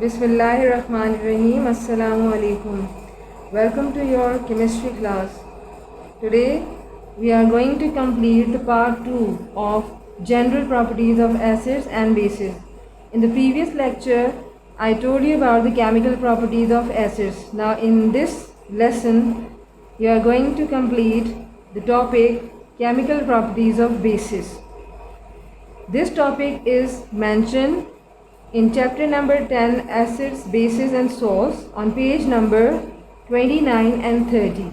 Bismillahirrahmanirrahim. Assalamu alaikum. Welcome to your chemistry class. Today we are going to complete the part 2 of general properties of acids and bases. In the previous lecture I told you about the chemical properties of acids. Now in this lesson we are going to complete the topic chemical properties of bases. This topic is mentioned in chapter number 10 acids, bases and salts on page number 29 and 30.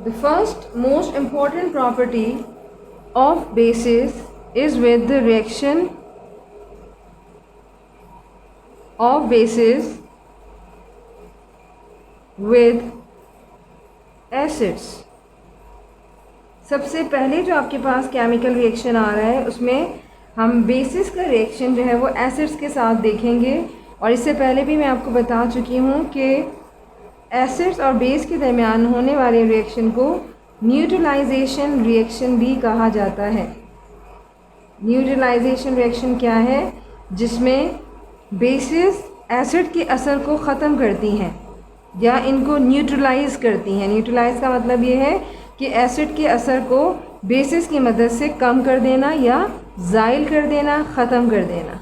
The first most important property of bases is with the reaction of bases with acids. सबसे पहले जो आपके पास chemical reaction आ रहा है उसमें हम basis का reaction जो है वो एसिड्स के साथ देखेंगे। और इससे पहले भी मैं आपको बता चुकी हूँ कि एसिड्स और बेस के दरमियान होने वाले रिएक्शन को न्यूट्रलाइजेशन रिएक्शन भी कहा जाता है। न्यूट्रलाइजेशन रिएक्शन क्या है? जिसमें बेसिस एसिड के असर को ख़त्म करती हैं या इनको न्यूट्रलाइज करती हैं। न्यूट्रलाइज का मतलब ये है कि एसिड के असर को बेसिस की मदद से कम कर देना या ज़ाइल कर देना, ख़त्म कर देना।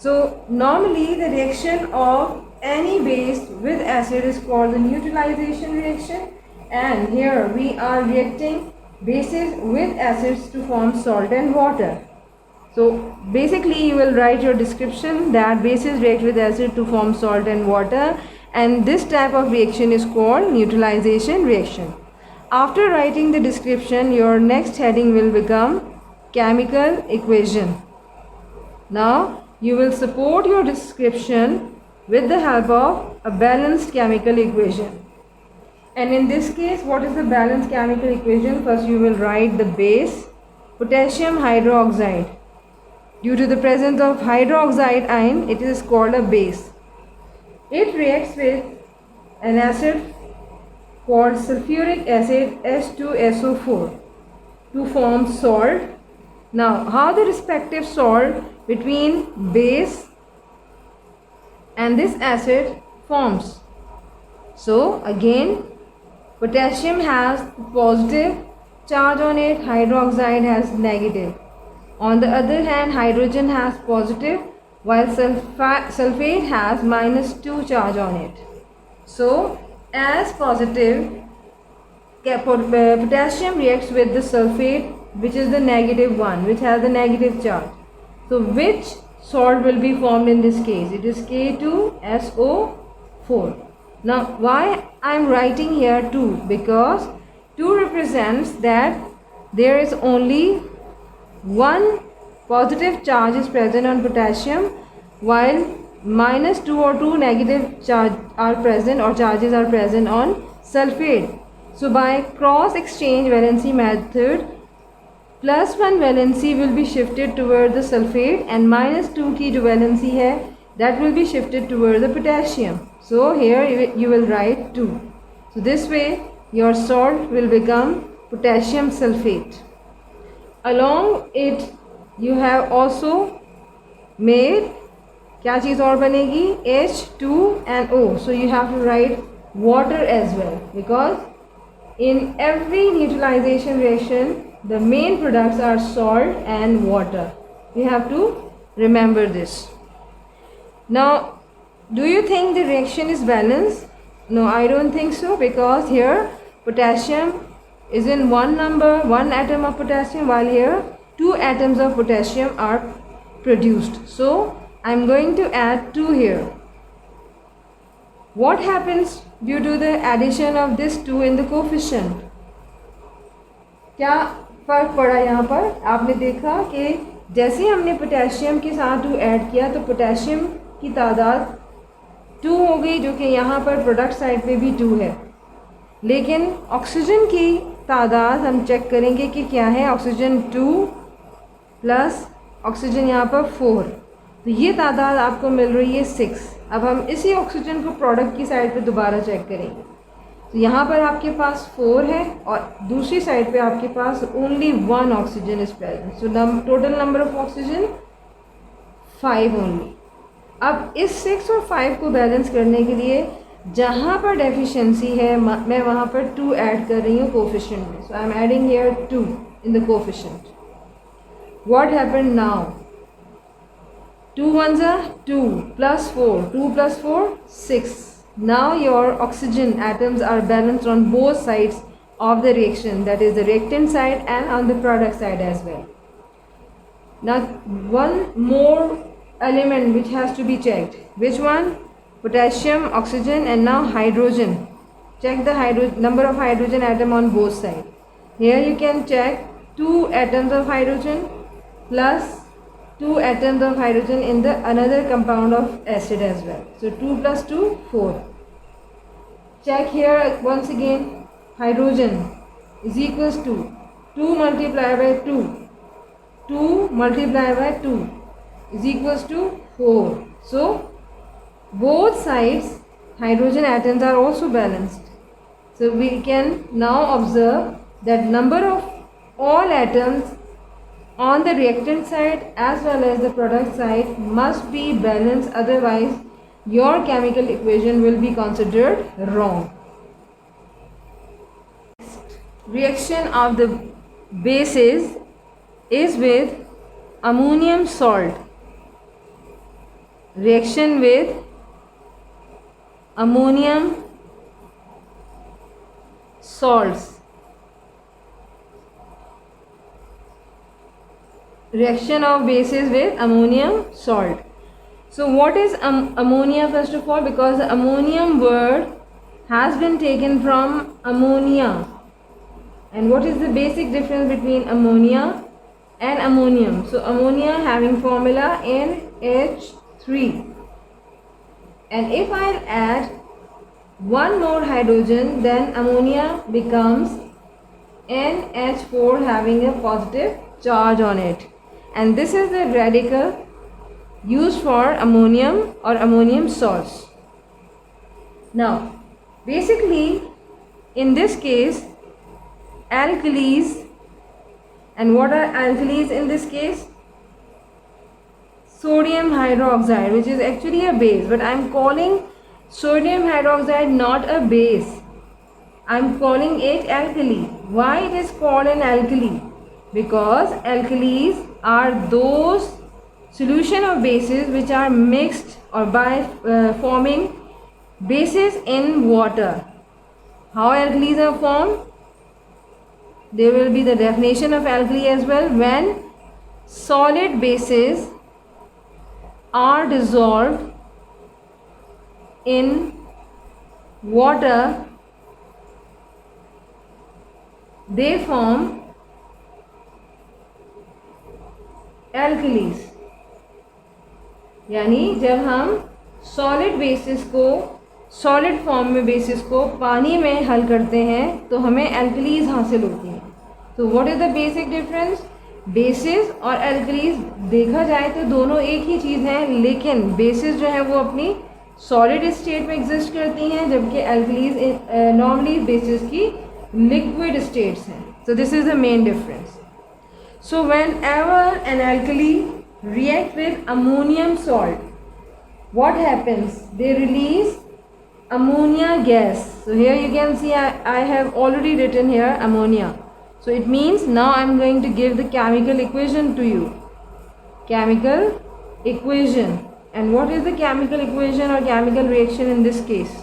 So normally the reaction of any base with acid is called the neutralisation reaction and here we are reacting bases with acids to form salt and water. So basically you will write your description that bases react with acid to form salt and water, and this type of reaction is called neutralization reaction. After writing the description, your next heading will become chemical equation. Now you will support your description with the help of a balanced chemical equation. And in this case, what is the balanced chemical equation? First you will write the base potassium hydroxide. Due to the presence of hydroxide ion, it is called a base. It reacts with an acid called sulfuric acid H2SO4 to form salt. Now how the respective salt between base and this acid forms? So again, potassium has positive charge on it, hydroxide has negative. On the other hand, hydrogen has positive while sulfate has -2 charge on it. So as positive, potassium reacts with the sulfate which is the negative one, which has the negative charge. So which salt will be formed in this case? It is K2SO4. Now why I am writing here 2? Because 2 represents that there is only one positive charge is present on potassium while -2 or 2 negative charge are present or charges are present on sulfate. So by cross exchange valency method, +1 valency will be shifted toward the sulfate and -2 की जो valency है that will be shifted toward the potassium. So here you will write 2. So this way your salt will become potassium sulfate. Along it you have also made क्या चीज़ और बनेगी? H2NO. So you have to write water as well, because in every neutralization reaction the main products are salt and water. You have to remember this. Now do you think the reaction is balanced? No, I don't think so, because here potassium is in one atom of potassium, while here 2 atoms of potassium are produced. So I am going to add 2 here. What happens due to the addition of this 2 in the coefficient? क्या फ़र्क पड़ा यहाँ पर? आपने देखा कि जैसे हमने पोटेशियम के साथ 2 ऐड किया तो पोटेशियम की तादाद 2 हो गई, जो कि यहाँ पर प्रोडक्ट साइड पे भी 2 है। लेकिन ऑक्सीजन की तादाद हम चेक करेंगे कि क्या है। ऑक्सीजन 2 प्लस ऑक्सीजन यहाँ पर 4, तो ये तादाद आपको मिल रही है 6। अब हम इसी ऑक्सीजन को प्रोडक्ट की साइड पे दोबारा चेक करेंगे। तो यहाँ पर आपके पास 4 है और दूसरी साइड पे आपके पास only 1 oxygen is present. So total number of oxygen 5 only. अब इस 6 और 5 को बैलेंस करने के लिए जहाँ पर डेफिशिएंसी है मैं वहाँ पर 2 ऐड कर रही हूँ कोफिशिएंट में। So I am adding here 2 in the coefficient. What happened now? 2 ones are 2 plus 4, 2 plus 4 6. Now your oxygen atoms are balanced on both sides of the reaction, that is the reactant side and on the product side as well. Now one more element which has to be checked. Which one? Potassium, oxygen, and now hydrogen. Check the number of hydrogen atom on both sides. Here you can check 2 atoms of hydrogen plus 2 atoms of hydrogen in the another compound of acid as well. So 2 plus 2 4. Check here once again. Hydrogen is equals to 2 multiplied by 2. 2 multiplied by 2 is equals to 4. So both sides hydrogen atoms are also balanced. So we can now observe that number of all atoms on the reactant side as well as the product side must be balanced, otherwise your chemical equation will be considered wrong. Reaction of the bases is with ammonium salt. Reaction with ammonium salts. Reaction of bases with ammonium salt. So what is ammonia first of all? Because the ammonium word has been taken from ammonia. And what is the basic difference between ammonia and ammonium? So ammonia having formula NH3. And if I add one more hydrogen, then ammonia becomes NH4 having a positive charge on it. And this is the radical used for ammonium or ammonium salts. Now basically in this case alkalis, and what are alkalis in this case? Sodium hydroxide, which is actually a base, but I am calling sodium hydroxide not a base, I am calling it alkali. Why it is called an alkali? Because alkalis are those solution of bases which are mixed or by forming bases in water. How alkalis are formed? There will be the definition of alkali as well. When solid bases are dissolved in water, they form alkalis. यानी जब हम solid basis को solid form में basis को पानी में हल करते हैं तो हमें एल्कलीज हासिल होती हैं. तो what is the basic difference? Basis और एल्कलीज देखा जाए तो दोनों एक ही चीज़ हैं, लेकिन बेसिस जो है वो अपनी सॉलिड स्टेट में एग्जिस्ट करती हैं, जबकि एल्कलीज नॉर्मली बेसिस की लिक्विड स्टेट्स हैं. So this is the main difference. So whenever an alkali react with ammonium salt, what happens? They release ammonia gas. So here you can see I have already written here ammonia. So it means now I am going to give the chemical equation to you. Chemical equation. And what is the chemical equation or chemical reaction in this case?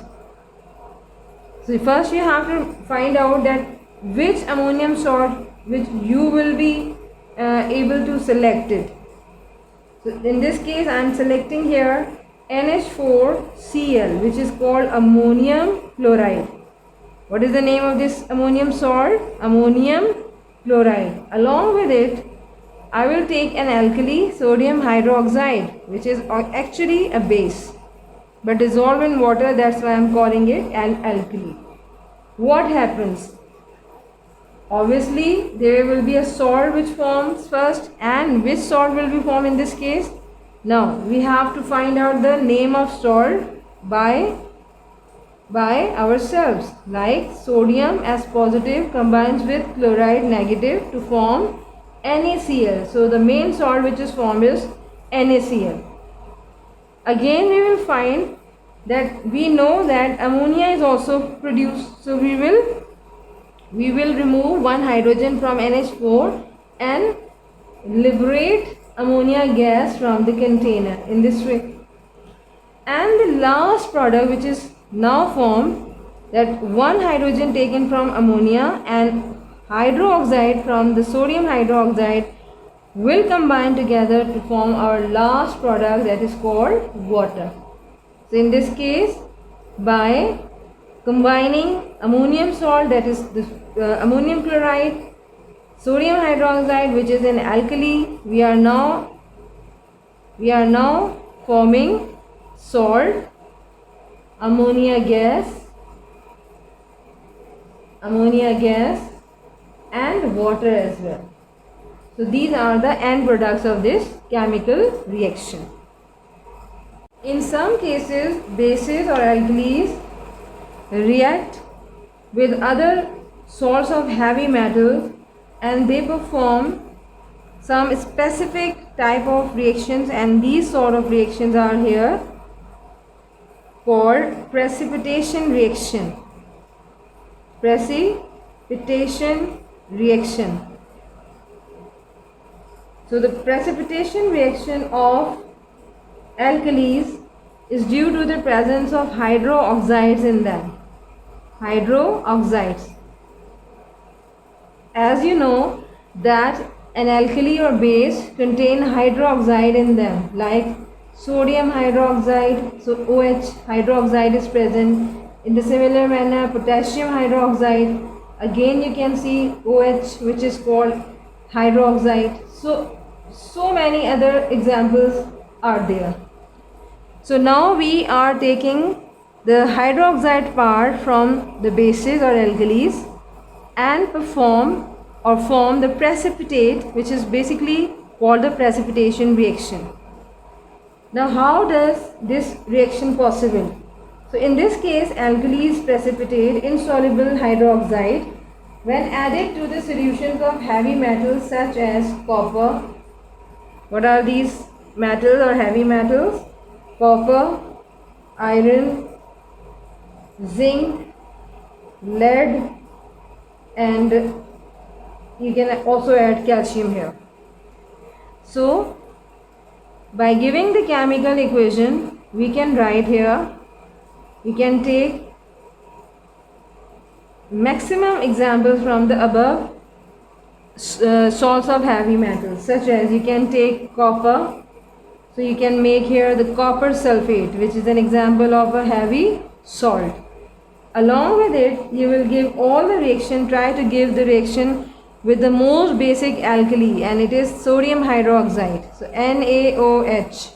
So first you have to find out that which ammonium salt which you will be able to select it. So in this case I am selecting here NH4Cl, which is called ammonium chloride. What is the name of this ammonium salt? Ammonium chloride. Along with it I will take an alkali, sodium hydroxide, which is actually a base but dissolved in water, that's why I am calling it an alkali. What happens? Obviously there will be a salt which forms first, and which salt will be formed in this case? Now we have to find out the name of salt by ourselves. Like sodium as positive combines with chloride negative to form NaCl. So the main salt which is formed is NaCl. again we will find that we know that ammonia is also produced. So we will remove one hydrogen from NH4 and liberate ammonia gas from the container in this way. And the last product which is now formed, that one hydrogen taken from ammonia and hydroxide from the sodium hydroxide will combine together to form our last product, that is called water. So in this case, by combining ammonium salt, that is the ammonium chloride, sodium hydroxide which is an alkali, we are now forming salt, ammonia gas and water as well. So these are the end products of this chemical reaction. In some cases, bases or alkalis react with other salts of heavy metal and they perform some specific type of reactions, and these sort of reactions are here called precipitation reaction. So the precipitation reaction of alkalis is due to the presence of hydroxides in them. As you know that an alkali or base contain hydroxide in them, like sodium hydroxide, so OH hydroxide is present. In the similar manner, potassium hydroxide, again you can see OH which is called hydroxide. So many other examples are there. So now we are taking the hydroxide part from the bases or alkalis and form the precipitate, which is basically called the precipitation reaction. Now how does this reaction possible? So in this case, alkalis precipitate insoluble hydroxide when added to the solutions of heavy metals such as copper. What are these metals or heavy metals? Copper, iron, zinc, lead, and you can also add calcium here. So by giving the chemical equation, we can write here, we can take maximum examples from the above salts of heavy metals, such as you can take copper. So you can make here the copper sulfate, which is an example of a heavy salt. Along with it, you will give all the reaction, try to give the reaction with the most basic alkali, and it is sodium hydroxide. So NaOH,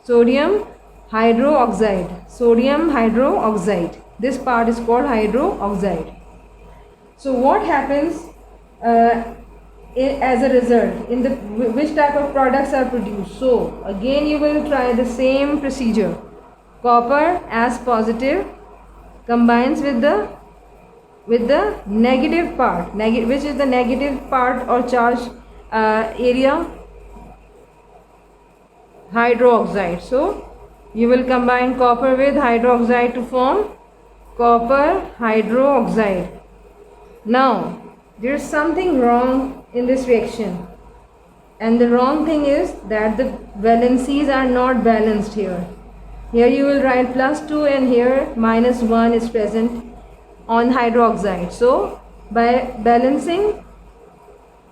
sodium hydroxide. This part is called hydroxide. So what happens as a result, in the which type of products are produced? So again you will try the same procedure. Copper as positive combines with the negative part, which is the negative part or charge area, hydroxide. So you will combine copper with hydroxide to form copper hydroxide. Now there is something wrong in this reaction, and the wrong thing is that the valencies are not balanced here. Here you will write +2 and here -1 is present on hydroxide. So by balancing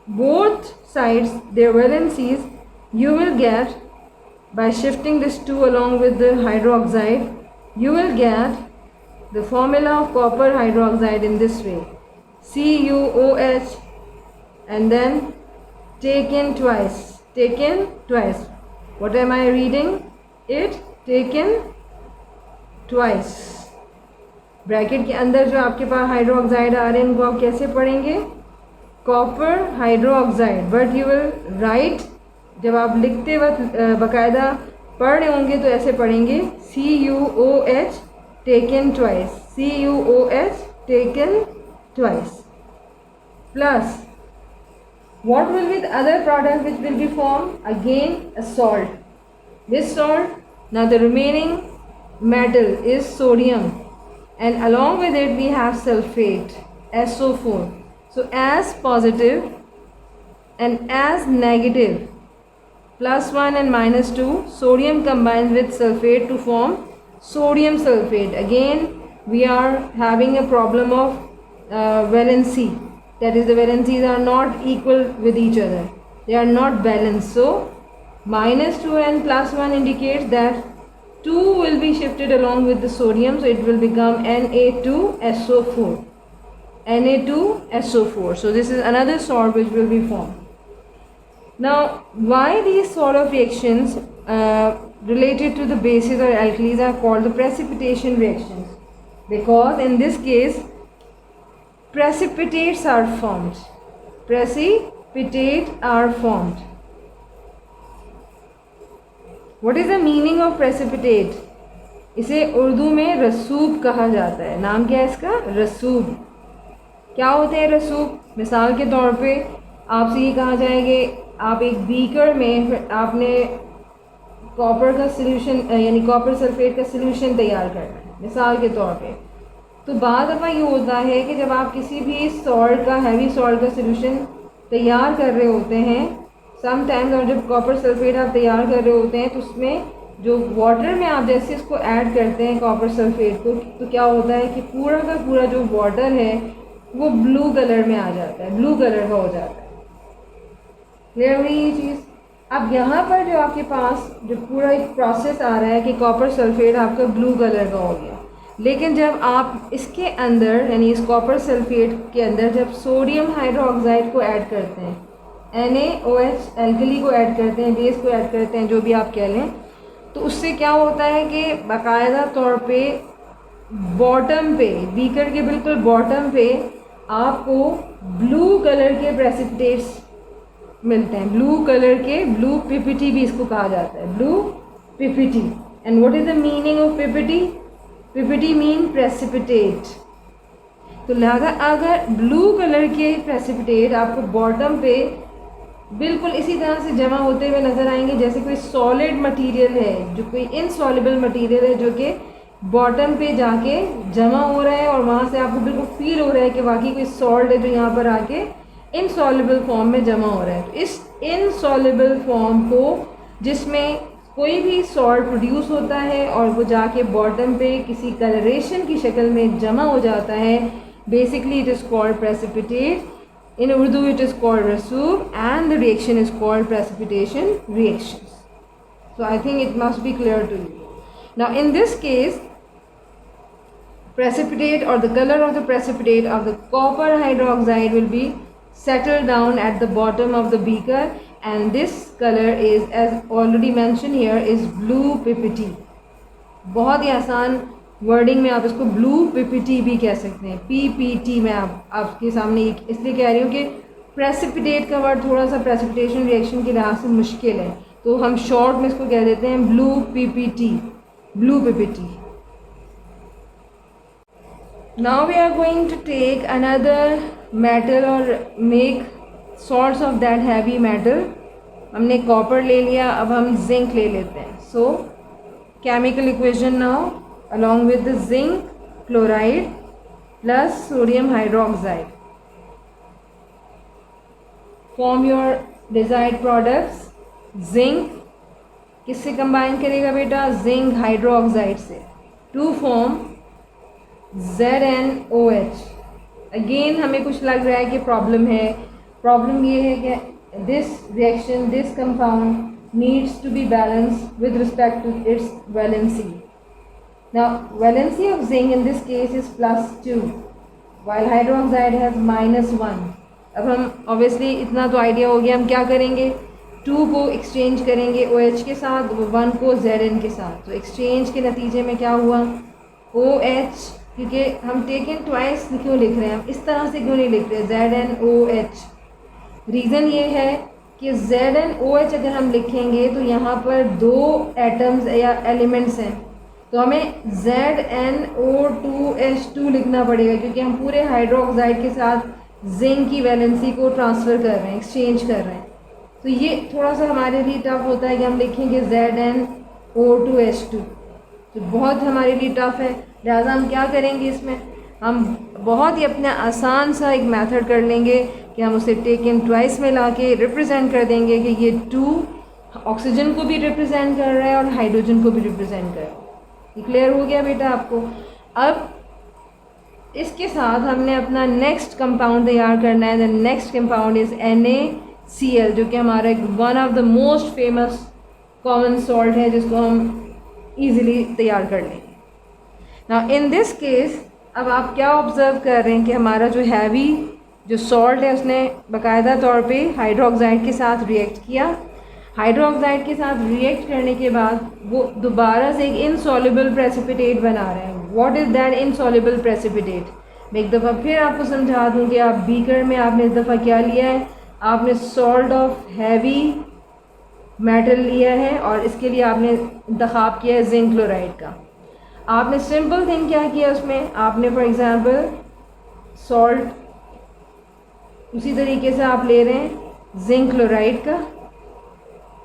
both sides their valencies, you will get, by shifting this 2 along with the hydroxide, you will get the formula of copper hydroxide in this way: CuOH and then taken twice. What am I reading? It taken twice. Bracket के अंदर जो आपके पास hydroxide आ रहे हैं उनको आप कैसे पढ़ेंगे? Copper hydroxide. But you will write, जब आप लिखते वक्त बाकायदा पढ़ रहे होंगे तो ऐसे पढ़ेंगे CuOH taken twice. CuOH taken twice. Plus, what will be the other product which will be formed? Again a salt. This salt Now the remaining metal is sodium, and along with it we have sulfate, SO4. So as positive and as negative, +1 and -2, sodium combines with sulfate to form sodium sulfate. Again we are having a problem of valency, that is the valencies are not equal with each other, they are not balanced. So -2 and +1 indicates that 2 will be shifted along with the sodium, so it will become Na2SO4. Na2SO4. So this is another salt which will be formed. Now why these sort of reactions related to the bases or alkalis are called the precipitation reactions? Because in this case precipitates are formed. Precipitate are formed. What is the meaning of precipitate? इसे उर्दू में रसूब कहा जाता है. नाम क्या है इसका? रसूब. क्या होते हैं रसूब? मिसाल के तौर पे आपसे ये कहा जाएगा, आप एक बीकर में आपने कॉपर का सल्यूशन यानी कॉपर सल्फेट का सल्यूशन तैयार करना है मिसाल के तौर पे. तो बाद दफ़ा ये होता है कि जब आप किसी भी सॉल्ट का, हैवी सॉल्ट का सल्यूशन तैयार कर रहे होते हैं समटाइम्स, और जब कॉपर सल्फेट आप तैयार कर रहे होते हैं तो उसमें जो वाटर में आप जैसे इसको ऐड करते हैं कॉपर सल्फेट को, तो क्या होता है कि पूरा का पूरा जो वाटर है वो ब्लू कलर में आ जाता है, ब्लू कलर का हो जाता है. क्लियर हुई ये चीज़? अब यहाँ पर जो आपके पास जो पूरा एक प्रोसेस आ रहा है कि कॉपर सल्फेट आपका ब्लू कलर का हो गया, लेकिन जब आप इसके अंदर यानी इस कॉपर सल्फेट के अंदर जब सोडियम हाइड्रोक्साइड को ऐड करते हैं, NaOH एल्कली को ऐड करते हैं, बेस को ऐड करते हैं, जो भी आप कह लें, तो उससे क्या होता है कि बाकायदा तौर पे बॉटम पे, बीकर के बिल्कुल बॉटम पे आपको ब्लू कलर के प्रेसिपिटेट्स मिलते हैं. ब्लू कलर के, ब्लू पीपीटी भी इसको कहा जाता है, blue PPT. And what is the meaning of PPT? PPT mean precipitate. तो लिहाजा अगर ब्लू कलर के प्रेसिपिटेट आपको बॉटम पे बिल्कुल इसी तरह से जमा होते हुए नज़र आएंगे जैसे कोई सॉलिड मटेरियल है, जो कोई इनसॉल्युबल मटेरियल है जो कि बॉटम पे जाके जमा हो रहा है और वहाँ से आपको बिल्कुल फील हो रहा है कि वाकई कोई सॉल्ट है जो यहाँ पर आके इनसॉल्युबल फॉर्म में जमा हो रहा है. तो इस इनसॉल्युबल फॉर्म को जिसमें कोई भी सॉल्ट प्रोड्यूस होता है और वो जाके बॉटम पे किसी कलरेशन की शक्ल में जमा हो जाता है, basically it is called precipitate. In Urdu it is called rasoob and the reaction is called precipitation reactions. So I think it must be clear to you. Now in this case, precipitate or the color of the precipitate of the copper hydroxide will be settled down at the bottom of the beaker, and this color is, as already mentioned here, is blue ppt. बहुत ही आसान wording में आप इसको blue PPT भी कह सकते हैं. PPT मैं आपके सामने इसलिए कह रही हूँ कि प्रेसिपिटेट का वर्ड थोड़ा सा प्रेसिपिटेशन रिएक्शन के लिहाज से मुश्किल है, तो हम शॉर्ट में इसको कह देते हैं blue PPT, blue PPT. Now we are going to take another metal और make sorts of that heavy metal. हमने कॉपर ले लिया, अब हम जिंक ले लेते हैं. So chemical equation now, along with the zinc chloride plus sodium hydroxide form your desired products. zinc किससे कंबाइन करेगा बेटा? zinc हाइड्रोक्साइड से, to form ZnOH. अगेन हमें कुछ लग रहा है कि प्रॉब्लम है. प्रॉब्लम ये है कि this reaction, this compound needs to be balanced with respect to its valency. Now valency of zinc in this case is +2 while hydroxide has -1. अब हम obviously इतना तो आइडिया हो गया, हम क्या करेंगे? 2 को एक्सचेंज करेंगे OH के साथ, 1 को Zn के साथ. तो एक्सचेंज के नतीजे में क्या हुआ? OH, क्योंकि हम टेकन ट्वाइस क्यों लिख रहे हैं, हम इस तरह से क्यों नहीं लिख रहे ZnOH? रीज़न ये है कि ZnOH अगर हम लिखेंगे तो यहाँ पर 2 एटम्स या एलिमेंट्स हैं, तो हमें ZnO2H2 लिखना पड़ेगा क्योंकि हम पूरे हाइड्रोक्साइड के साथ जिंक की वैलेंसी को ट्रांसफ़र कर रहे हैं, एक्सचेंज कर रहे हैं. तो ये थोड़ा सा हमारे लिए टफ होता है कि हम लिखेंगे O2H2। तो बहुत हमारे लिए टफ़ है, लिहाजा हम क्या करेंगे, इसमें हम बहुत ही अपना आसान सा एक मेथड कर लेंगे कि हम उसे टेकन ट्वाइस में ला के रिप्रेजेंट कर देंगे कि ये 2 ऑक्सीजन को भी रिप्रेजेंट कर रहा है और हाइड्रोजन को भी रिप्रेजेंट कर रहा है। ये क्लियर हो गया बेटा आपको? अब इसके साथ हमने अपना नेक्स्ट कंपाउंड तैयार करना है। The next compound is NaCl, जो कि हमारा one of the most famous common salt है जिसको हम इजीली तैयार कर लेंगे। नाउ इन दिस केस अब आप क्या ऑब्ज़र्व कर रहे हैं कि हमारा जो हैवी जो सॉल्ट है उसने बाकायदा तौर पे हाइड्रोक्साइड के साथ रिएक्ट किया। हाइड्रोक्साइड के साथ रिएक्ट करने के बाद वो दोबारा से एक इनसॉल्युबल प्रेसिपिटेट बना रहे हैं। What is that insoluble precipitate? मैं एक दफ़ा फिर आपको समझा दूँ कि आप बीकर में आपने इस दफ़ा क्या लिया है, आपने सॉल्ट ऑफ हैवी मेटल लिया है और इसके लिए आपने इंतखाब किया है जिंक क्लोराइड का। आपने सिंपल थिंग क्या किया उसमें, आपने फॉर एग्ज़ाम्पल सॉल्ट उसी तरीके से आप ले रहे हैं जिंक क्लोराइड का,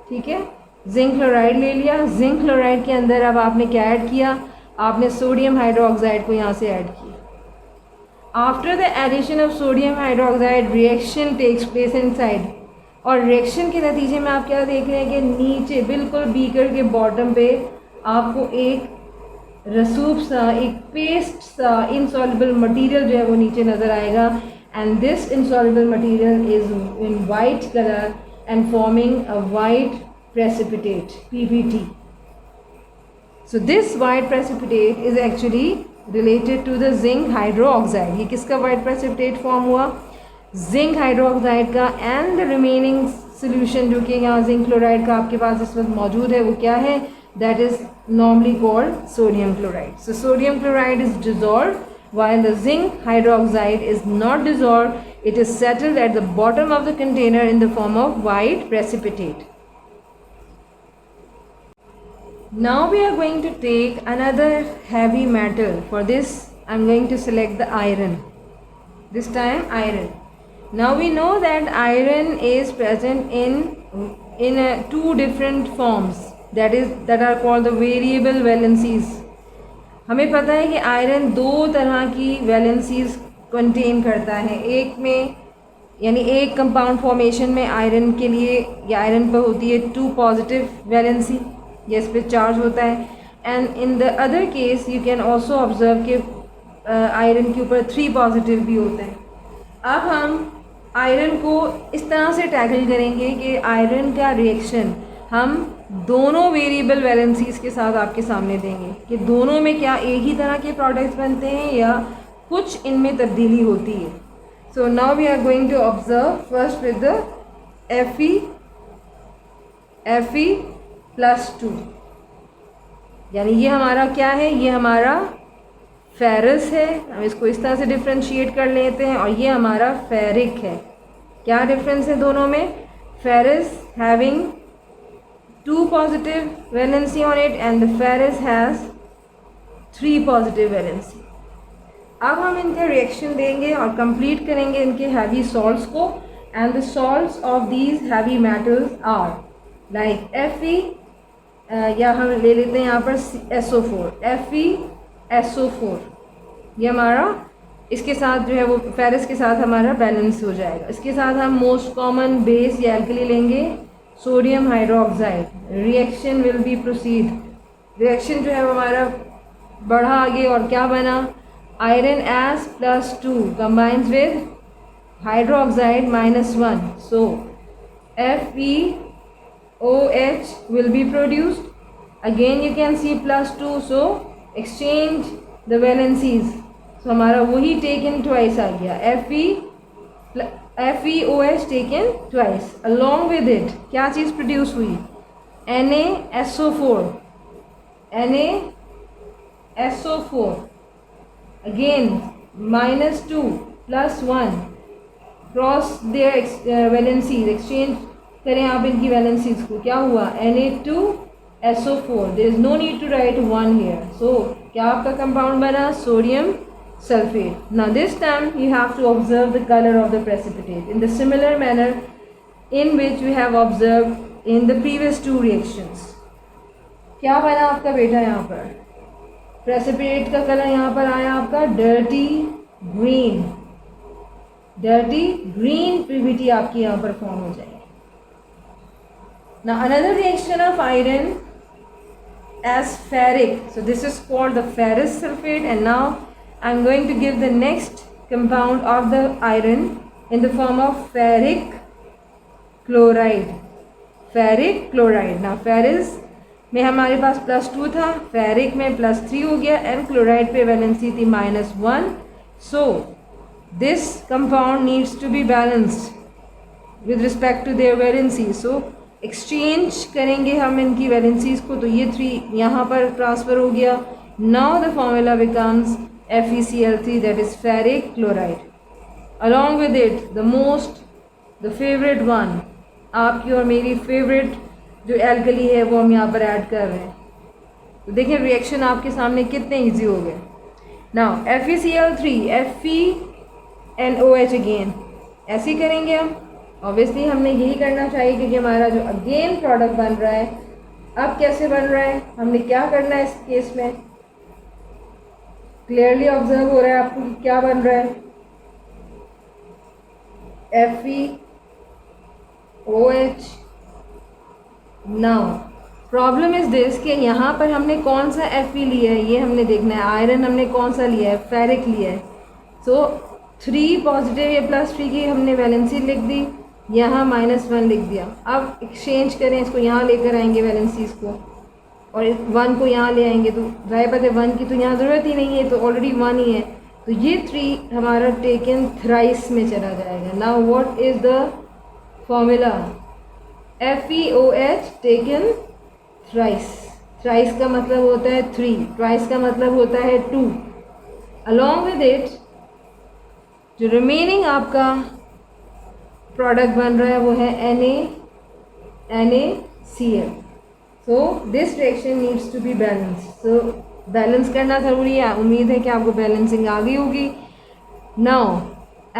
ठीक है, जिंक क्लोराइड ले लिया। जिंक क्लोराइड के अंदर अब आपने क्या ऐड किया, आपने सोडियम हाइड्रोक्साइड को यहाँ से ऐड किया। After the addition of sodium hydroxide reaction takes place inside, और रिएक्शन के नतीजे में आप क्या देख रहे हैं कि नीचे बिल्कुल बीकर के बॉटम पे आपको एक रसूख सा, एक पेस्ट सा इनसॉल्युबल मटेरियल जो है वो नीचे नज़र आएगा। And this insoluble material is in white colour and forming a white precipitate PBT। So this white precipitate is actually related to the zinc hydroxide. ये किसका वाइट प्रेसिपिटेट फॉर्म हुआ? जिंक हाइड्रोक्साइड का। एंड द रिमेनिंग सोल्यूशन जो कि यहाँ zinc chloride का आपके पास इस वक्त मौजूद है वो क्या है? That is normally called sodium chloride. So sodium chloride is dissolved while the zinc hydroxide is not dissolved. It is settled at the bottom of the container in the form of white precipitate. Now we are going to take another heavy metal. For this I am going to select the iron. This time iron. Now we know that iron is present in 2 different forms. that are called the variable valencies. हमें पता है कि iron 2 तरह की valencies contain करता है। एक में यानी एक कंपाउंड फॉर्मेशन में आयरन के लिए या आयरन पर होती है 2 पॉजिटिव वैलेंसी, या इस पर चार्ज होता है। And in the other case you can also observe कि आयरन के ऊपर 3 पॉजिटिव भी होते हैं। अब हम आयरन को इस तरह से टैकल करेंगे कि आयरन का रिएक्शन हम दोनों वेरिएबल वैलेंसीज के साथ आपके सामने देंगे कि दोनों में क्या एक ही तरह के प्रोडक्ट्स बनते हैं या कुछ इनमें तब्दीली होती है। So now we are going to observe first with the Fe+2, यानी ये हमारा क्या है, ये हमारा फेरस है। हम इसको इस तरह से डिफ्रेंशिएट कर लेते हैं, और ये हमारा फेरिक है। क्या डिफरेंस है दोनों में? Ferrous having 2 positive valency on it and the ferrous has 3 positive valency. अब हम इनका रिएक्शन देंगे और कंप्लीट करेंगे इनके हैवी सॉल्ट्स को। And the salts of these heavy metals are like Fe, या हम ले लेते हैं यहाँ पर SO4, FeSO4। ये हमारा इसके साथ जो है वो फेरस के साथ हमारा बैलेंस हो जाएगा। इसके साथ हम मोस्ट कॉमन बेस या एल्कली लेंगे sodium hydroxide. Reaction will be proceed. Reaction जो है वो हमारा बढ़ा आगे और क्या बना? Iron S+2 combines with hydroxide -1, so FeOH will be produced. Again you can see +2, so exchange the valencies. So हमारा वही taken twice आ गया, FeOH taken twice. Along with it क्या चीज़ प्रोड्यूस हुई? NaSO4 again -2 +1 cross their valencies. Exchange करें आप इनकी valencies को, क्या हुआ? Na2SO4। There is no need to write 1 here. So क्या आपका कंपाउंड बना? Sodium sulfate. Now this time you have to observe the color of the precipitate in the similar manner in which we have observed in the previous 2 reactions. क्या बना आपका बेटा यहाँ पर? Precipitate का कलर यहाँ पर आया आपका dirty green. Dirty green Pvt आपकी यहाँ पर फॉर्म हो जाएगी। Now another reaction of iron as ferric. So this is called the ferrous sulfate, and now I'm going to give the next compound of the iron in the form of ferric chloride. Ferric chloride. Now ferrous में हमारे पास +2 था, ferric में +3 हो गया, and chloride पे valency थी -1. So this compound needs to be balanced with respect to their valency. So exchange करेंगे हम इनकी वैलेंसीज को, तो ये 3 यहाँ पर ट्रांसफ़र हो गया. Now the formula becomes FeCl3, that is ferric chloride. Along with it the favourite one, आपकी और मेरी फेवरेट जो एल्कली है वो हम यहाँ पर ऐड कर रहे हैं. तो देखें रिएक्शन आपके सामने कितने इजी हो गए. नाउ FeCl3 FeNOH अगेन ऐसे ही करेंगे हम. ऑब्वियसली हमने यही करना चाहिए क्योंकि हमारा जो अगेन प्रोडक्ट बन रहा है, अब कैसे बन रहा है, हमने क्या करना है इस केस में, क्लियरली ऑब्जर्व हो रहा है आपको कि क्या बन रहा है. FeOH. Now problem is this कि यहाँ पर हमने कौन सा Fe लिया है ये हमने देखना है. आयरन हमने कौन सा लिया है, फेरिक लिया है. सो 3 पॉजिटिव या +3 की हमने वैलेंसी लिख दी, यहाँ -1 लिख दिया. अब एक्सचेंज करें, इसको यहाँ लेकर आएंगे वैलेंसीज को, और 1 को यहाँ ले आएंगे, तो जाहिर बात है 1 की तो यहाँ ज़रूरत ही नहीं है, तो ऑलरेडी 1 ही है. तो ये 3 हमारा टेकन थ्राइस में चला जाएगा. Now what is the formula? FeOH taken thrice. Thrice का मतलब होता है 3, ट्वाइस का मतलब होता है 2. अलॉन्ग विद इट जो रिमेनिंग आपका प्रोडक्ट बन रहा है वो है NaCl. So this reaction needs to be balance. So balance करना ज़रूरी है. उम्मीद है कि आपको बैलेंसिंग आ गई होगी. Now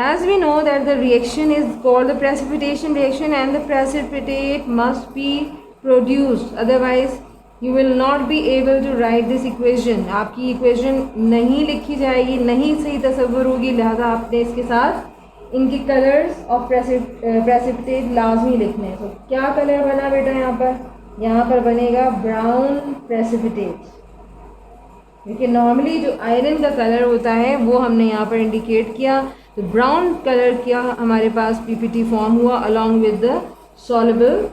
as we know that the reaction is called the precipitation reaction, and the precipitate must be produced, otherwise you will not be able to write this equation. आपकी इक्वेशन नहीं लिखी जाएगी, नहीं सही तस्वुर होगी, लिहाजा आपने इसके साथ इनके कलर्स ऑफ प्रेसिपिटेट लाजमी लिखने हैं. तो क्या कलर बना बेटा यहाँ पर बनेगा ब्राउन प्रेसिपिटेट. देखिए नॉर्मली जो आयरन का कलर होता है वो हमने यहाँ पर इंडिकेट किया, तो ब्राउन कलर किया हमारे पास PPT फॉर्म हुआ along with the soluble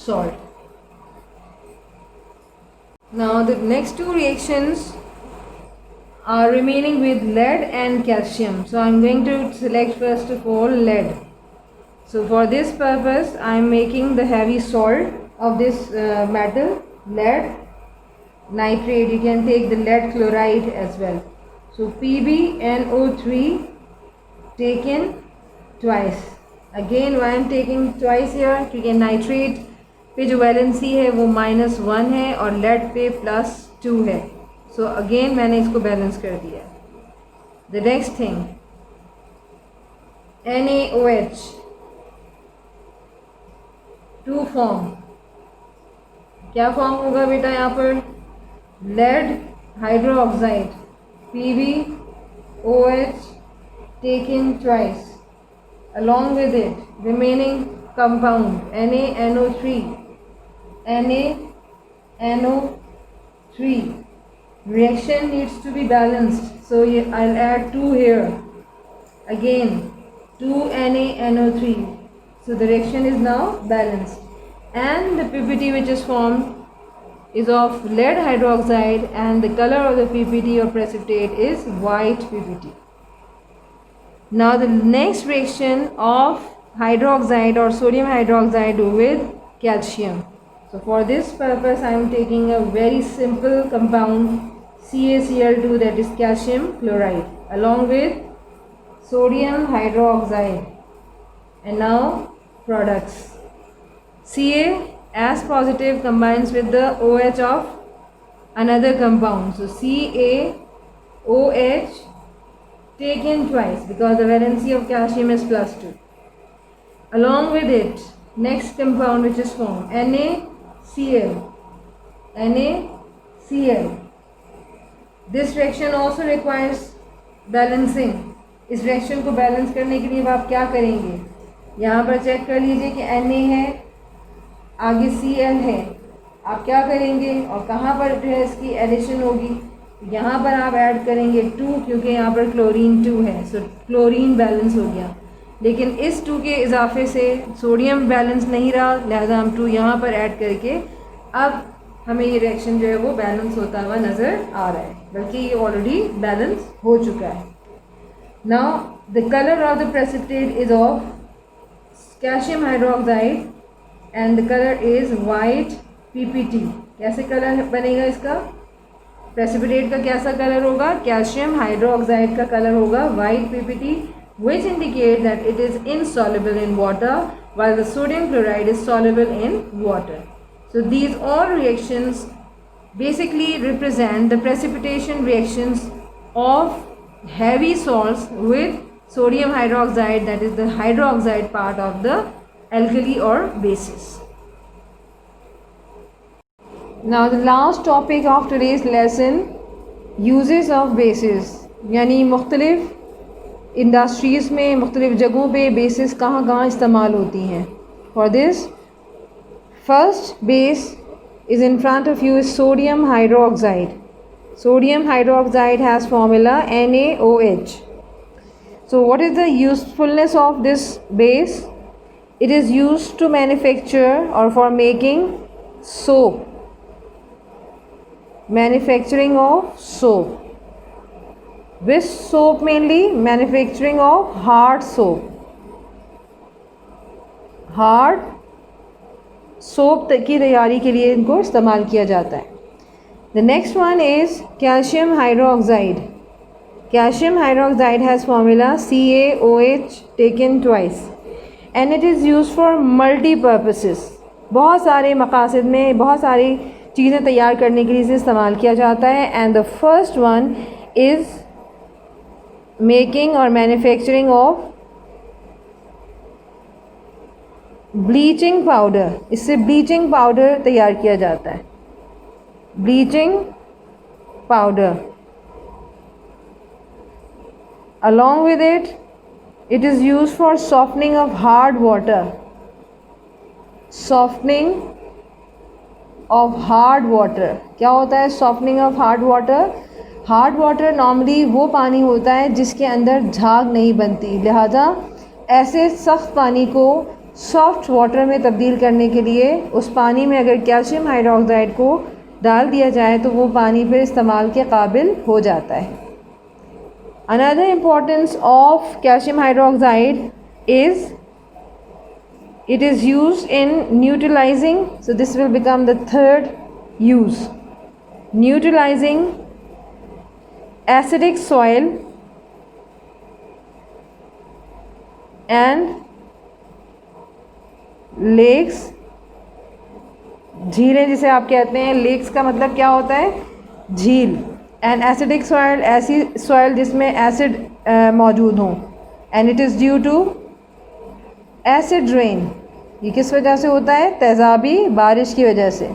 salt. Now the next 2 reactions are remaining with lead and calcium. So I am going to select first of all lead. So for this purpose I am making the heavy salt of this metal lead nitrate. You can take the lead chloride as well. So PbNO3 taken twice. Again why I am taking twice here, क्योंकि nitrate पे जो valency है वो -1 है और lead पे +2 है. So again मैंने इसको बैलेंस कर दिया. The next thing NaOH 2 form. क्या फॉर्म होगा बेटा यहाँ पर? Lead hydroxide PbOH taken twice. Along with it remaining compound NaNO3. Reaction needs to be balanced, so I'll add 2 here. Again 2 NaNO3. So the reaction is now balanced, and the PPT which is formed is of lead hydroxide, and the color of the PPT or precipitate is white PPT. Now the next reaction of hydroxide or sodium hydroxide with calcium. So for this purpose I am taking a very simple compound CaCl2, that is calcium chloride, along with sodium hydroxide. And now products. Ca as positive combines with the OH of another compound. So CaOH taken twice because the valency of calcium is +2. Along with it, next compound which is formed NaCl. Cl. This reaction also requires balancing. इस reaction को balance करने के लिए अब आप क्या करेंगे, यहाँ पर चेक कर लीजिए कि Na है, आगे Cl है, आप क्या करेंगे और कहाँ पर जो है इसकी एडिशन होगी, यहाँ पर आप ऐड करेंगे 2, क्योंकि यहाँ पर क्लोरीन 2 है, सो क्लोरीन बैलेंस हो गया। लेकिन इस 2 के इजाफे से सोडियम बैलेंस नहीं रहा, लिहाजा हम 2 यहाँ पर ऐड करके अब हमें ये रिएक्शन जो है वो बैलेंस होता हुआ नज़र आ रहा है, बल्कि ये ऑलरेडी बैलेंस हो चुका है। Now the colour of the precipitate is of calcium hydroxide and the colour is white PPT। कैसे कलर बनेगा इसका, प्रेसिपिटेट का कैसा कलर होगा, कैल्शियम हाइड्रोक्साइड का कलर होगा white PPT, which indicate that it is insoluble in water while the sodium chloride is soluble in water. So these all reactions basically represent the precipitation reactions of heavy salts with sodium hydroxide, that is the hydroxide part of the alkali or bases. Now the last topic of today's lesson, uses of bases, यानी मुख्तलिफ industries में मुख्तलिफ़ जगहों पे basis कहाँ कहाँ इस्तेमाल होती हैं। For this first base is in front of you is sodium hydroxide. Sodium hydroxide has formula NaOH। So what is the usefulness of this base, it is used to manufacture और for making soap, manufacturing of soap. Which soap mainly? Manufacturing of hard soap. Hard soap की तैयारी के लिए इनको इस्तेमाल किया जाता है। The next one is calcium hydroxide. Calcium hydroxide has formula CaOH taken twice and it is used for multi-purposes. बहुत सारे मकासद में बहुत सारी चीज़ें तैयार करने के लिए इसे इस्तेमाल किया जाता है। And the first one is making और मैन्युफैक्चरिंग ऑफ ब्लीचिंग पाउडर। इससे ब्लीचिंग पाउडर तैयार किया जाता है, bleaching powder. Along with it, it is used for softening of hard water, softening of hard water. क्या होता है softening of hard water? Hard water normally वो पानी होता है जिसके अंदर झाग नहीं बनती, लिहाजा ऐसे सख्त पानी को सॉफ्ट वाटर में तब्दील करने के लिए उस पानी में अगर कैल्शियम हाइड्रोक्साइड को डाल दिया जाए तो वो पानी फिर इस्तेमाल के काबिल हो जाता है। Another importance of calcium hydroxide is it is used in neutralizing, so this will become the third use, neutralizing acidic soil and lakes, झीलें जिसे आप कहते हैं, लेक्स का मतलब क्या होता है, झील। एंड एसिडिक सॉइल, ऐसी सॉइल जिसमें एसिड मौजूद हो। And it is due to acid rain. ये किस वजह से होता है, तेज़ाबी बारिश की वजह से।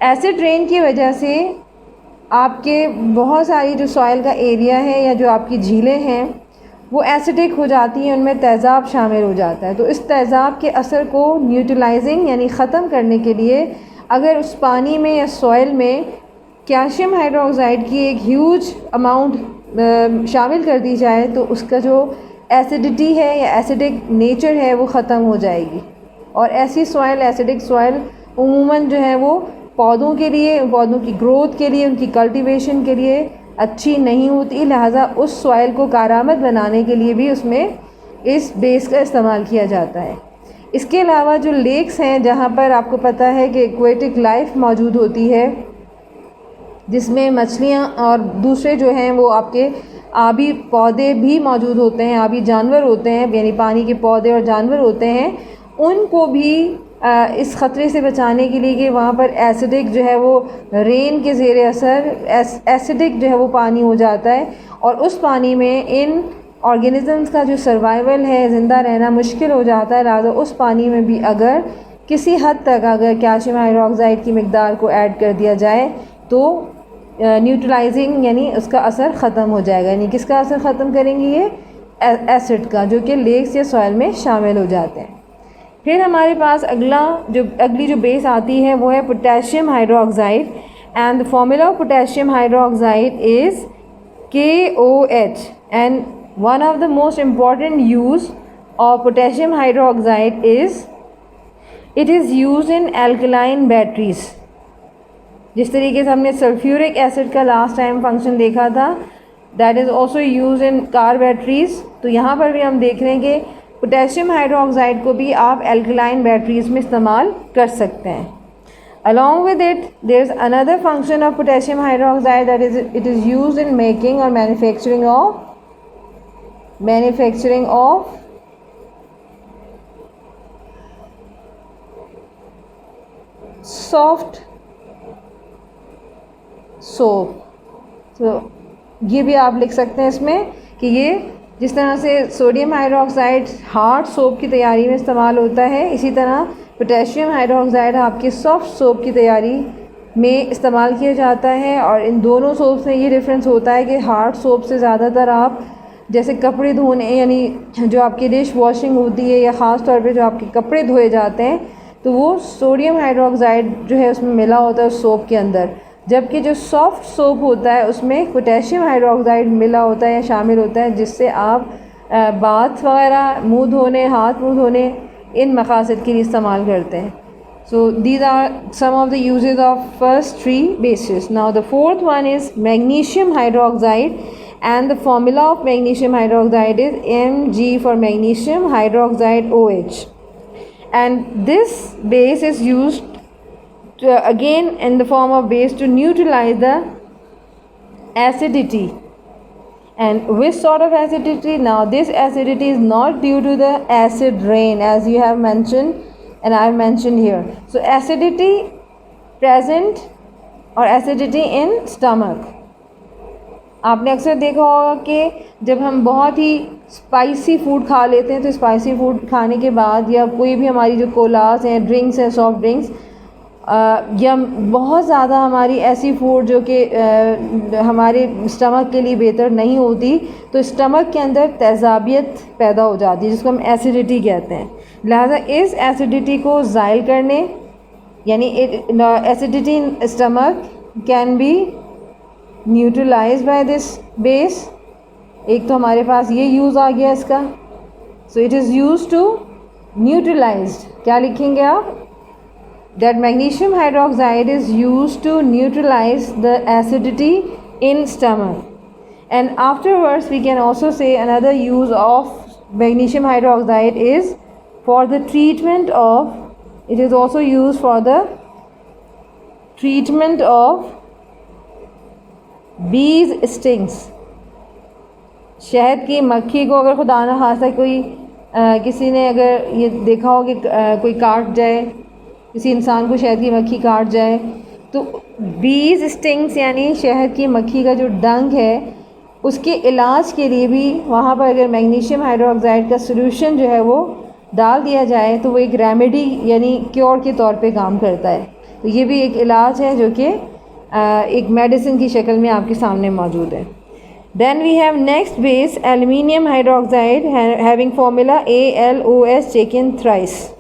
एसिड रेन की वजह से आपके बहुत सारी जो सॉइल का एरिया है या जो आपकी झीलें हैं वो एसिडिक हो जाती हैं, उनमें तेज़ाब शामिल हो जाता है। तो इस तेज़ाब के असर को न्यूट्रलाइजिंग यानी ख़त्म करने के लिए अगर उस पानी में या सॉइल में कैल्शियम हाइड्रोक्साइड की एक ह्यूज अमाउंट शामिल कर दी जाए तो उसका जो एसिडिटी है या एसिडिक नेचर है वो ख़त्म हो जाएगी। और ऐसी सॉइल, एसिडिक सॉइल उमूमन जो है वो पौधों के लिए, पौधों की ग्रोथ के लिए, उनकी कल्टीवेशन के लिए अच्छी नहीं होती, लिहाजा उस सॉइल को कारामद बनाने के लिए भी उसमें इस बेस का इस्तेमाल किया जाता है। इसके अलावा जो लेक्स हैं जहाँ पर आपको पता है कि एक्वेटिक लाइफ मौजूद होती है जिसमें मछलियाँ और दूसरे जो हैं वो आपके आबी पौधे भी मौजूद होते हैं, आबी जानवर होते हैं, यानी पानी के पौधे और जानवर होते हैं, उनको भी इस ख़तरे से बचाने के लिए कि वहाँ पर एसिडिक जो है वो रेन के ज़ेर असर एसिडिक जो है वो पानी हो जाता है और उस पानी में इन ऑर्गेनिज़म्स का जो सर्वाइवल है, ज़िंदा रहना मुश्किल हो जाता है। लिहाजा उस पानी में भी अगर किसी हद तक अगर कैल्शियम हाइड्रोक्साइड की मकदार को ऐड कर दिया जाए तो न्यूट्रलाइजिंग यानी उसका असर ख़त्म हो जाएगा। यानी किसका असर ख़त्म करेंगे ये एसिड का, जो कि लेक्स या सॉइल में शामिल हो जाते हैं। फिर हमारे पास अगली जो बेस आती है वो है potassium hydroxide and the formula of potassium hydroxide is KOH and one of the most important use of potassium hydroxide is it is use in alkaline batteries. जिस तरीके से हमने सल्फ्यूरिक एसिड का लास्ट टाइम फंक्शन देखा था, that is also use in car batteries. तो यहाँ पर भी हम देख रहे हैं कि पोटेशियम हाइड्रोक्साइड को भी आप एल्कलाइन बैटरीज में इस्तेमाल कर सकते हैं। Along with it there is another function of potassium hydroxide that is it is use in making और मैन्युफैक्चरिंग ऑफ सॉफ्ट सोप। तो ये भी आप लिख सकते हैं इसमें कि ये जिस तरह से सोडियम हाइड्रोक्साइड हार्ड सोप की तैयारी में इस्तेमाल होता है, इसी तरह पोटेशियम हाइड्रोक्साइड आपकी सॉफ्ट सोप की तैयारी में इस्तेमाल किया जाता है। और इन दोनों सोप्स में ये डिफरेंस होता है कि हार्ड सोप से ज़्यादातर आप जैसे कपड़े धोने यानी जो आपकी डिश वॉशिंग होती है या ख़ास तौर पे जो आपके कपड़े धोए जाते हैं तो वो सोडियम हाइड्रोक्साइड जो है उसमें मिला होता है उस सोप के अंदर, जबकि जो सॉफ्ट सोप होता है उसमें पोटेशियम हाइड्रोक्साइड मिला होता है या शामिल होता है, जिससे आप बाथ वगैरह मुंह धोने हाथ मुंह धोने इन मकासद के लिए इस्तेमाल करते हैं। So these are some of the uses of first three bases. Now the fourth one is magnesium hydroxide and the formula of magnesium hydroxide is Mg for magnesium hydroxide OH, and this base is used again in the form of base to neutralize the acidity. And which sort of acidity? Now this acidity is not due to the acid rain as you have mentioned and I have mentioned here. So acidity present or acidity in stomach. आपने अक्सर देखा होगा कि जब हम बहुत ही spicy food खा लेते हैं तो स्पाइसी फूड खाने के बाद या कोई भी हमारी जो कोलास हैं ड्रिंक्स हैं सॉफ्ट ड्रिंक्स या बहुत ज़्यादा हमारी ऐसी फूड जो कि हमारे स्टमक के लिए बेहतर नहीं होती, तो स्टमक के अंदर तेज़ाबियत पैदा हो जाती है जिसको हम एसिडिटी कहते हैं। लिहाजा इस एसिडिटी को ज़ाइल करने यानी acidity in stomach can be neutralize by this base. एक तो हमारे पास ये यूज़ आ गया इसका। So it is use to neutralize. क्या लिखेंगे आप? That magnesium hydroxide is use to neutralize the acidity in stomach. And afterwards we can also say another use of magnesium hydroxide is for the treatment of, it is also use for the treatment of bees stings. शहद की मक्खी को अगर खुदा न खास्ता कोई किसी ने अगर ये देखा हो कि कोई काट जाए, किसी इंसान को शहद की मक्खी काट जाए, तो बीज स्टिंग्स यानी शहद की मक्खी का जो डंक है उसके इलाज के लिए भी वहाँ पर अगर मैग्नीशियम हाइड्रोक्साइड का सॉल्यूशन जो है वो डाल दिया जाए तो वो एक रेमेडी यानी क्योर के तौर पे काम करता है। तो ये भी एक इलाज है जो कि एक मेडिसिन की शक्ल में आपके सामने मौजूद है। Then we have next base aluminium hydroxide having formula ALOS taken thrice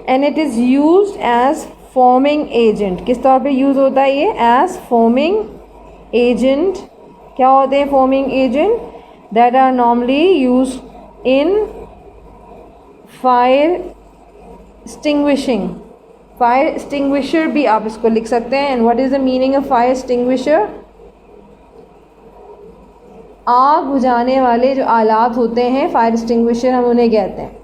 and it is used as forming agent. किस तौर पे यूज़ होता है ये? As forming agent. क्या होते हैं forming agent? That are normally used in fire extinguishing. Fire extinguisher भी आप इसको लिख सकते हैं। And what is the meaning of fire extinguisher? आग बुझाने वाले जो आलात होते हैं फायर एक्सटिंग्विशर हम उन्हें कहते हैं।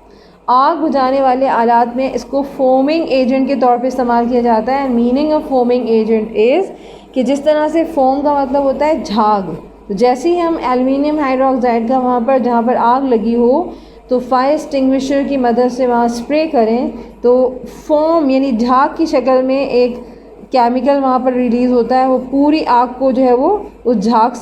आग बुझाने वाले आलात में इसको फोमिंग एजेंट के तौर पे इस्तेमाल किया जाता है। Meaning of foaming agent is कि जिस तरह से फोम का मतलब होता है झाग, तो जैसे ही हम एल्युमिनियम हाइड्रोक्साइड का वहाँ पर जहाँ पर आग लगी हो तो फायर एक्सटिंग्विशर की मदद से वहाँ स्प्रे करें तो फोम यानी झाग की शक्ल में एक केमिकल वहाँ पर रिलीज़ होता है। वो पूरी आग को जो है वो उस झाग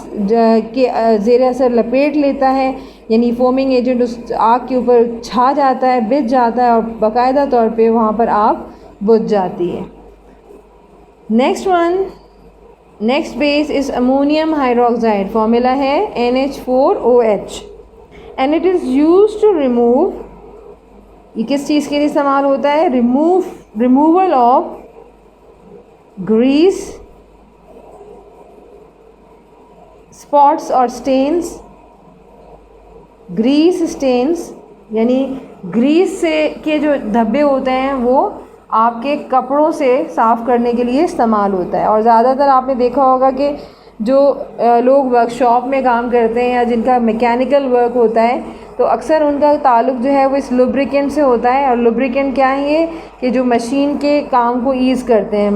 के ज़ेर असर लपेट लेता है। यानी फोमिंग एजेंट उस आग के ऊपर छा जाता है, बिछ जाता है और बाकायदा तौर पे वहाँ पर आग बुझ जाती है। Next base is ammonium hydroxide, formula है NH4OH and it is used to remove, ये किस चीज़ के लिए इस्तेमाल होता है? रिमूवल ऑफ ग्रीस, स्पॉट्स और स्टेन्स। ग्रीस स्टेन्स यानी ग्रीस से के जो धब्बे होते हैं वो आपके कपड़ों से साफ़ करने के लिए इस्तेमाल होता है। और ज़्यादातर आपने देखा होगा कि जो लोग वर्कशॉप में काम करते हैं या जिनका मैकेनिकल वर्क होता है तो अक्सर उनका ताल्लुक़ जो है वो इस लुब्रिकेंट से होता है। और लुब्रिकेंट क्या है? ये कि जो मशीन के काम को ईज़ करते हैं,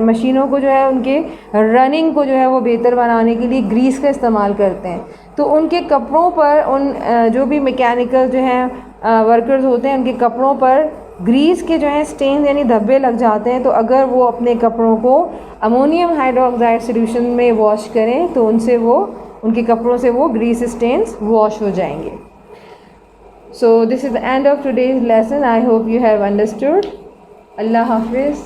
मशीनों को जो है उनके रनिंग को जो है वो बेहतर बनाने के लिए ग्रीस का इस्तेमाल करते हैं। तो उनके कपड़ों पर उन जो भी मैकेनिकल जो हैं वर्कर्स होते हैं उनके कपड़ों पर ग्रीस के जो है स्टेन यानी धब्बे लग जाते हैं। तो अगर वो अपने कपड़ों को अमोनियम हाइड्रोक्साइड सॉल्यूशन में वॉश करें तो उनके कपड़ों से वो ग्रीस स्टेन्स वॉश हो जाएंगे। So this is the end of today's lesson. I hope you have understood. अल्लाह हाफिज़।